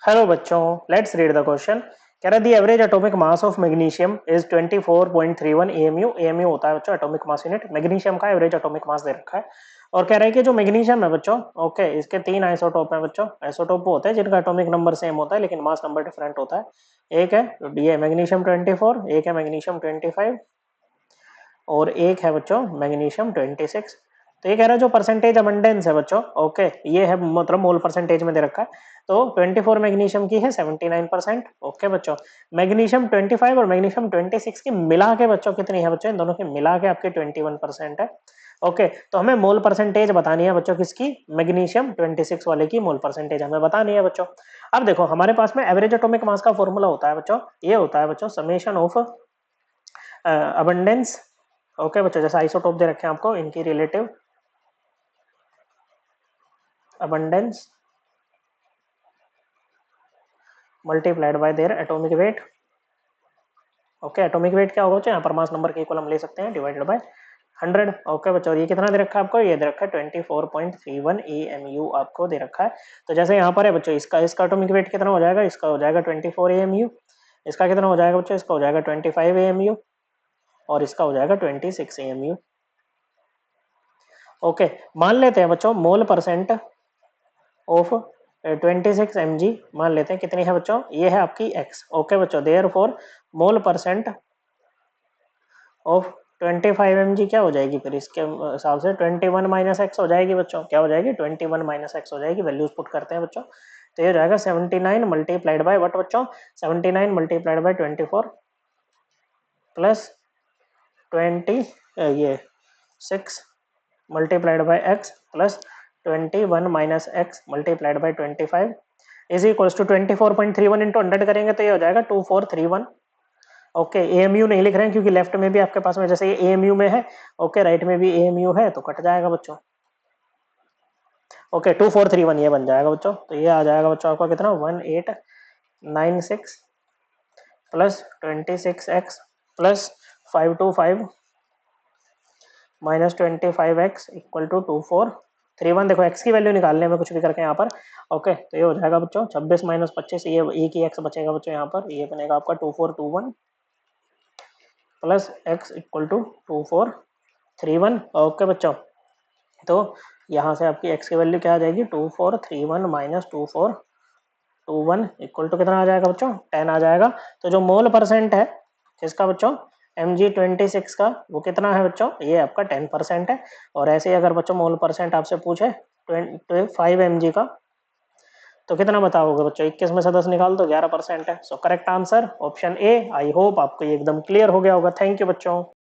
Hello बच्चों, let's read the question. कह रहा है the average atomic mass of magnesium is 24.31 AMU. AMU होता है बच्चों एटॉमिक मास यूनिट। मैग्नीशियम का एवरेज एटॉमिक मास दे रखा है और कह रहा है कि जो मैग्नीशियम है बच्चों, ओके, इसके तीन आइसोटोप हैं बच्चों। आइसोटोप वो होते हैं जिनका एटॉमिक नंबर सेम होता है लेकिन मास नंबर डिफरेंट होता है। एक है ये मैग्नीशियम 24, एक है मैग्नीशियम 25 और एक है बच्चों मैग्नीशियम 26। तो ये कह रहा है जो परसेंटेज अबंडेंस है बच्चों, ओके, ये है मतलब मोल परसेंटेज में दे रखा है। तो 24 मैग्नीशियम की है 79%। ओके बच्चों, मैग्नीशियम 25 और मैग्नीशियम 26 की मिला के बच्चों कितनी है बच्चों, इन दोनों की मिला के आपकी 21% है। ओके, तो हमें मोल परसेंटेज बतानी है बच्चों किसकी, मैग्नीशियम 26 वाले की मोल परसेंटेज हमें बतानी है बच्चों। अब देखो हमारे पास में एवरेज एटॉमिक मास का फॉर्मूला होता है बच्चों, ये होता है बच्चों समेशन ऑफ अबंडेंस। ओके बच्चों, जैसे आइसोटोप दे रखे हैं आपको, इनकी relative abundance multiplied by their atomic weight. Okay, atomic weight क्या होगा बच्चों, यहाँ पर मास नंबर के इक्वल हम ले सकते हैं, डिवाइडेड बाय 100। ओके बच्चों, ये कितना दे रखा है आपको, ये दे रखा है 24.31 एएमयू आपको दे रखा है। तो जैसे यहाँ पर है बच्चों, इसका इसका एटॉमिक वेट कितना हो जाएगा, इसका हो जाएगा 24 एएमयू, इसका कितना हो जाएगा बच्चों, इसका हो जाएगा 25 एएमयू और इसका हो जाएगा 26 एएमयू। ओके, मान लेते हैं बच्चों मोल परसेंट ऑफ 26 mg मान लेते हैं कितनी है बच्चों, ये है आपकी x। ओके बच्चों, therefore mole percent of 25 mg क्या हो जाएगी, फिर इसके हिसाब से 21 माइनस एक्स हो जाएगी बच्चों। क्या हो जाएगी, 21 माइनस एक्स हो जाएगी। वैल्यूज पुट करते हैं बच्चों, तो ये हो जाएगा 79 मल्टीप्लाइड बाय वट बच्चों, 79 मल्टीप्लाइड बाय 24 प्लस 20 ये 6 multiplied by X plus 21 minus X multiplied by 25 is equals to 24.31 into 100 करेंगे तो ये हो जाएगा 2431। ओके, एएमयू नहीं लिख रहे हैं क्योंकि लेफ्ट में भी आपके पास में जैसे ये एएमयू में है, ओके, राइट में भी एएमयू है तो कट जाएगा बच्चों। ओके, 2431 ये बन जाएगा बच्चों। तो ये आ जाएगा बच्चों आपका कितना, 1896 plus 26x plus 525 minus 25x equal to 2431। देखो x की वैल्यू निकालने में कुछ भी करके यहाँ पर। ओके, तो ये हो जाएगा बच्चों 26 माइनस 25, ये एक ही x बचेगा बच्चों यहाँ पर, ये बनेगा आपका 2421 plus x equal to 2431। Okay बच्चों, तो यहाँ से आपकी x की वैल्यू क्या आ जाएगी, 2431 माइनस 2421 इक्वल टू कितना आ जाएगा बच्चों, 10 आ जाएगा। तो जो मोल परसेंट है किसका बच्चों, Mg26 का, वो कितना है बच्चों, ये आपका 10% है। और ऐसे ही अगर बच्चों मोल परसेंट आपसे पूछे 25 Mg का तो कितना बताओगे बच्चों, 21 में से 10 निकाल दो, 11% है। So correct answer option A. I hope आपको ये एकदम क्लियर हो गया होगा। थैंक यू बच्चों।